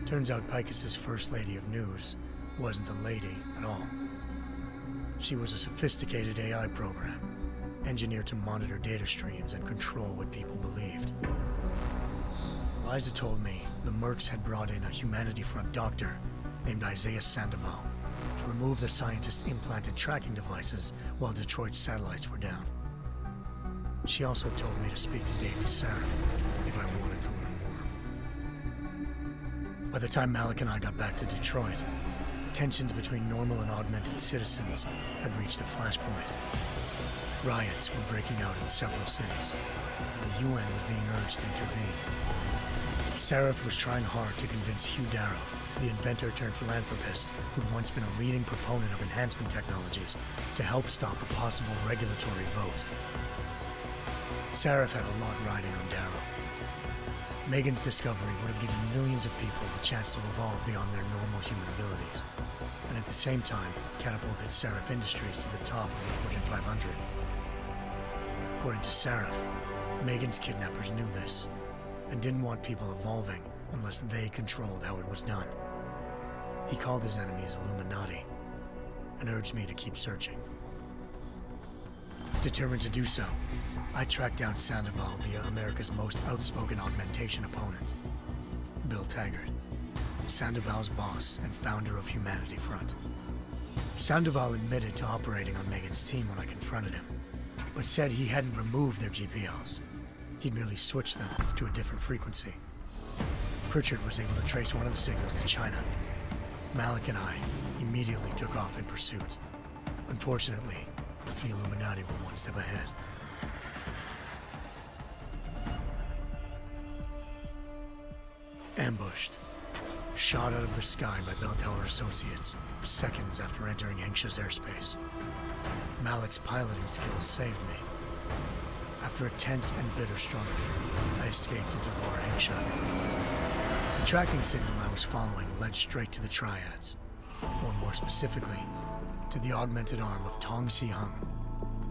Turns out Picus's first lady of news wasn't a lady at all. She was a sophisticated AI program, engineered to monitor data streams and control what people believed. Liza told me the Mercs had brought in a Humanity Front doctor named Isaiah Sandoval to remove the scientist's implanted tracking devices while Detroit's satellites were down. She also told me to speak to David Sarif if I wanted to learn more. By the time Malik and I got back to Detroit, tensions between normal and augmented citizens had reached a flashpoint. Riots were breaking out in several cities, and the UN was being urged to intervene. Sarif was trying hard to convince Hugh Darrow, the inventor turned philanthropist who'd once been a leading proponent of enhancement technologies, to help stop a possible regulatory vote. Sarif had a lot riding on Darrow. Megan's discovery would have given millions of people the chance to evolve beyond their normal human abilities, and at the same time catapulted Sarif Industries to the top of the Fortune 500. According to Sarif, Megan's kidnappers knew this, and didn't want people evolving unless they controlled how it was done. He called his enemies Illuminati, and urged me to keep searching. Determined to do so, I tracked down Sandoval via America's most outspoken augmentation opponent, Bill Taggart, Sandoval's boss and founder of Humanity Front. Sandoval admitted to operating on Megan's team when I confronted him, but said he hadn't removed their GPLs. He'd merely switched them to a different frequency. Pritchard was able to trace one of the signals to China. Malik and I immediately took off in pursuit. Unfortunately, the Illuminati were one step ahead. Ambushed. Shot out of the sky by Bell Tower Associates, seconds after entering Hengsha's airspace. Malik's piloting skills saved me. After a tense and bitter struggle, I escaped into Lower Hengsha. The tracking signal I was following led straight to the Triads, or more specifically, to the augmented arm of Tong Si-hung,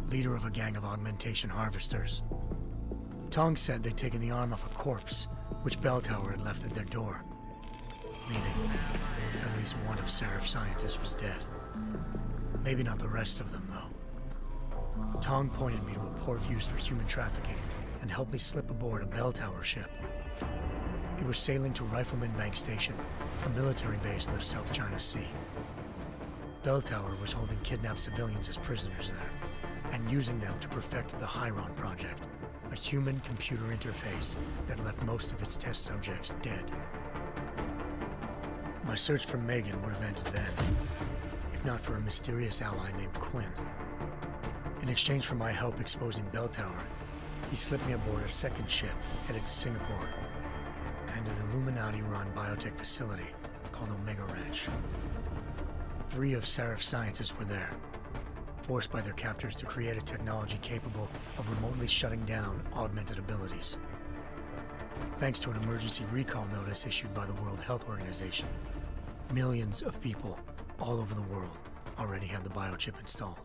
leader of a gang of augmentation harvesters. Tong said they'd taken the arm off a corpse, which Bell Tower had left at their door, meaning at least one of Sarif's scientists was dead. Maybe not the rest of them, though. Tong pointed me to a port used for human trafficking and helped me slip aboard a Bell Tower ship. It was sailing to Rifleman Bank Station, a military base in the South China Sea. Bell Tower was holding kidnapped civilians as prisoners there, and using them to perfect the Hyron Project, a human-computer interface that left most of its test subjects dead. My search for Megan would have ended then, if not for a mysterious ally named Quinn. In exchange for my help exposing Bell Tower, he slipped me aboard a second ship headed to Singapore, and an Illuminati-run biotech facility called Omega Ranch. 3 of Sarif's scientists were there, forced by their captors to create a technology capable of remotely shutting down augmented abilities. Thanks to an emergency recall notice issued by the World Health Organization, millions of people all over the world already had the biochip installed.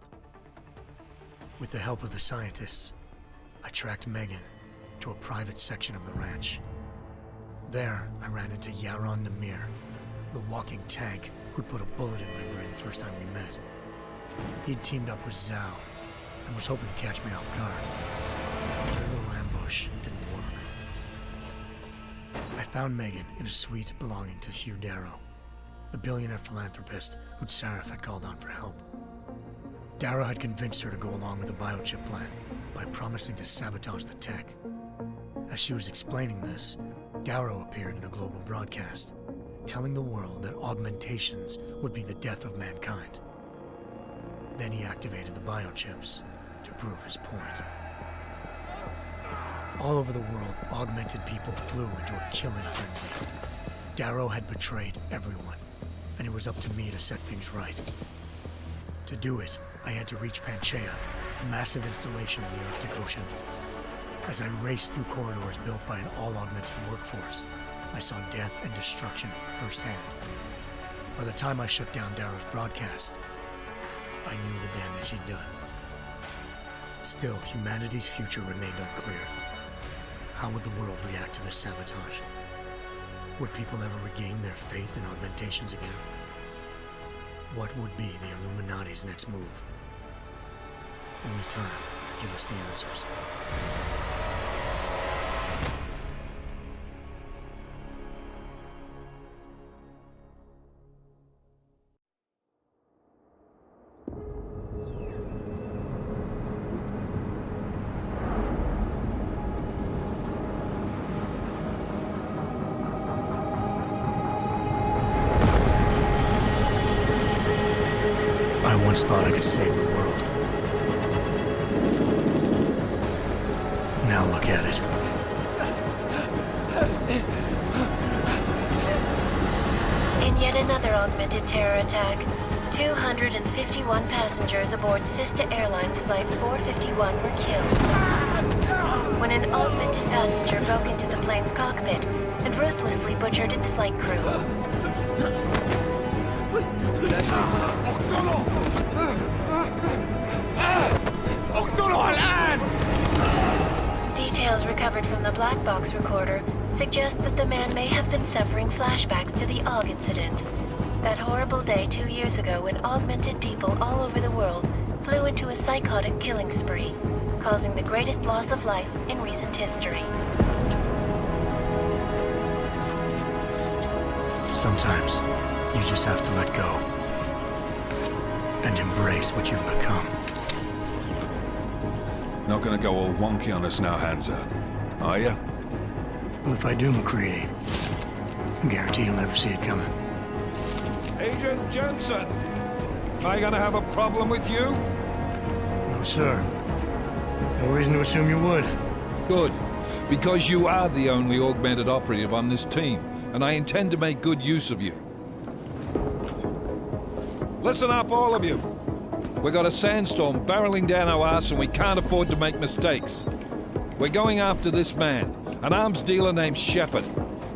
With the help of the scientists, I tracked Megan to a private section of the ranch. There, I ran into Yaron Namir, the walking tank who'd put a bullet in my brain the first time we met. He'd teamed up with Zhao and was hoping to catch me off guard. Their little ambush didn't work. I found Megan in a suite belonging to Hugh Darrow, the billionaire philanthropist who'd Sarif had called on for help. Darrow had convinced her to go along with the biochip plan by promising to sabotage the tech. As she was explaining this, Darrow appeared in a global broadcast, telling the world that augmentations would be the death of mankind. Then he activated the biochips to prove his point. All over the world, augmented people flew into a killing frenzy. Darrow had betrayed everyone, and it was up to me to set things right. To do it, I had to reach Panchaea, a massive installation in the Arctic Ocean. As I raced through corridors built by an all-augmented workforce, I saw death and destruction firsthand. By the time I shut down Darrow's broadcast, I knew the damage he'd done. Still, humanity's future remained unclear. How would the world react to this sabotage? Would people ever regain their faith in augmentations again? What would be the Illuminati's next move? Only time could give us the answers. I once thought I could save the world. Now look at it. In yet another augmented terror attack, 251 passengers aboard Sister Airlines Flight 451 were killed when an augmented passenger broke into the plane's cockpit and ruthlessly butchered its flight crew. Details recovered from the black box recorder suggest that the man may have been suffering flashbacks to the AUG incident. That horrible day 2 years ago when augmented people all over the world flew into a psychotic killing spree, causing the greatest loss of life in recent history. Sometimes, you just have to let go. And embrace what you've become. Not gonna go all wonky on us now, Hansa, are you? Well, if I do, McCready, I guarantee you'll never see it coming. Agent Jensen! Am I gonna have a problem with you? No, sir. No reason to assume you would. Good, because you are the only augmented operative on this team, and I intend to make good use of you. Listen up, all of you. We got a sandstorm barreling down our arse and we can't afford to make mistakes. We're going after this man, an arms dealer named Shepard.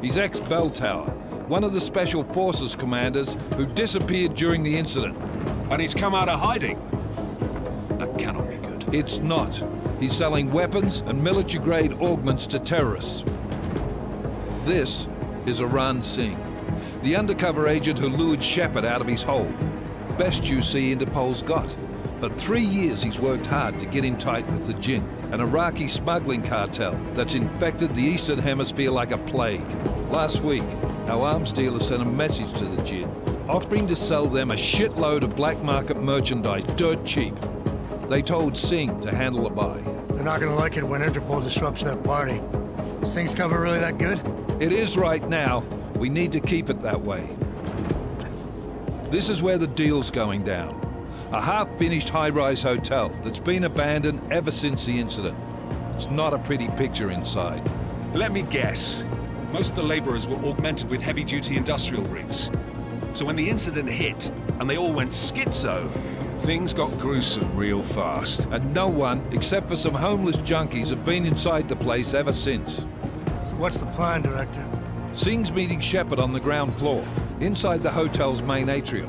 He's ex-Bell Tower, one of the Special Forces commanders who disappeared during the incident. And he's come out of hiding. That cannot be good. It's not. He's selling weapons and military-grade augments to terrorists. This is Iran Singh, the undercover agent who lured Shepard out of his hole. Best you see Interpol's got. For 3 years he's worked hard to get in tight with the Jinn, an Iraqi smuggling cartel that's infected the Eastern Hemisphere like a plague. Last week, our arms dealer sent a message to the Jinn, offering to sell them a shitload of black market merchandise dirt cheap. They told Singh to handle the buy. They're not gonna like it when Interpol disrupts that party. Singh's cover really that good? It is right now. We need to keep it that way. This is where the deal's going down. A half-finished high-rise hotel that's been abandoned ever since the incident. It's not a pretty picture inside. Let me guess. Most of the laborers were augmented with heavy-duty industrial rigs. So when the incident hit, and they all went schizo, things got gruesome real fast. And no one, except for some homeless junkies, have been inside the place ever since. So what's the plan, Director? Singh's meeting Shepard on the ground floor, inside the hotel's main atrium.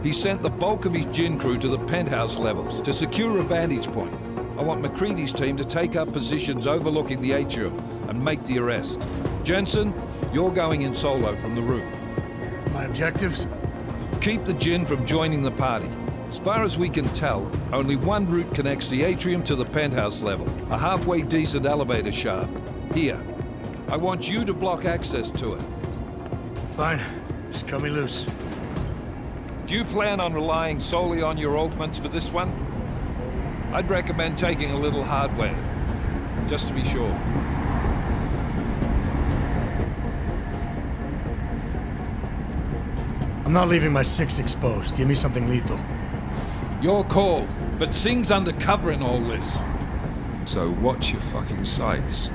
He sent the bulk of his Jinn crew to the penthouse levels to secure a vantage point. I want McCready's team to take up positions overlooking the atrium and make the arrest. Jensen, you're going in solo from the roof. My objectives? Keep the Jinn from joining the party. As far as we can tell, only one route connects the atrium to the penthouse level, a halfway decent elevator shaft. Here. I want you to block access to it. Fine. Just cut me loose. Do you plan on relying solely on your augments for this one? I'd recommend taking a little hardware, just to be sure. I'm not leaving my six exposed. Give me something lethal. Your call, but Singh's undercover in all this. So watch your fucking sights.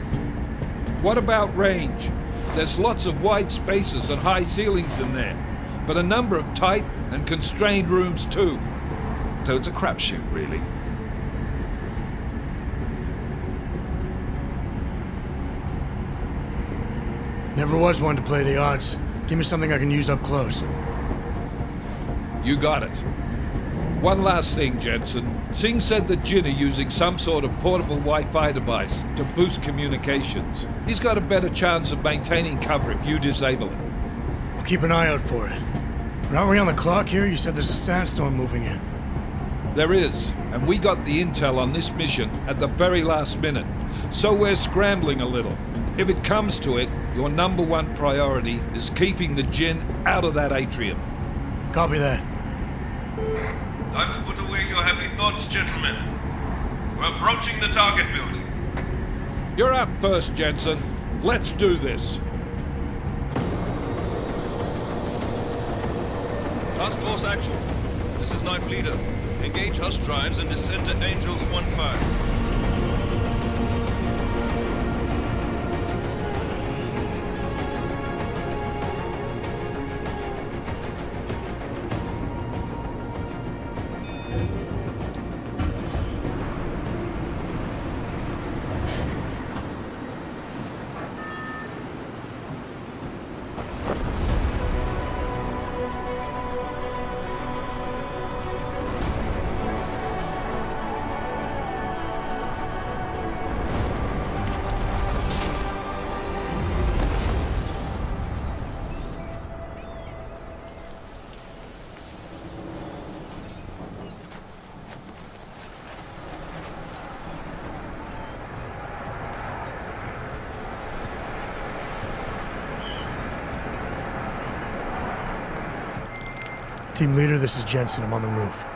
What about range? There's lots of wide spaces and high ceilings in there, but a number of tight and constrained rooms too. So it's a crapshoot, really. Never was one to play the odds. Give me something I can use up close. You got it. One last thing, Jensen. Singh said that Jin are using some sort of portable Wi-Fi device to boost communications. He's got a better chance of maintaining cover if you disable it. We'll keep an eye out for it. But aren't we on the clock here? You said there's a sandstorm moving in. There is, and we got the intel on this mission at the very last minute, so we're scrambling a little. If it comes to it, your number one priority is keeping the Jin out of that atrium. Copy that. Time to put away your happy thoughts, gentlemen. We're approaching the target building. You're up first, Jensen. Let's do this. Task Force Actual. This is Knife Leader. Engage Hush drives and descend to Angels 1-5. Team leader, this is Jensen. I'm on the roof.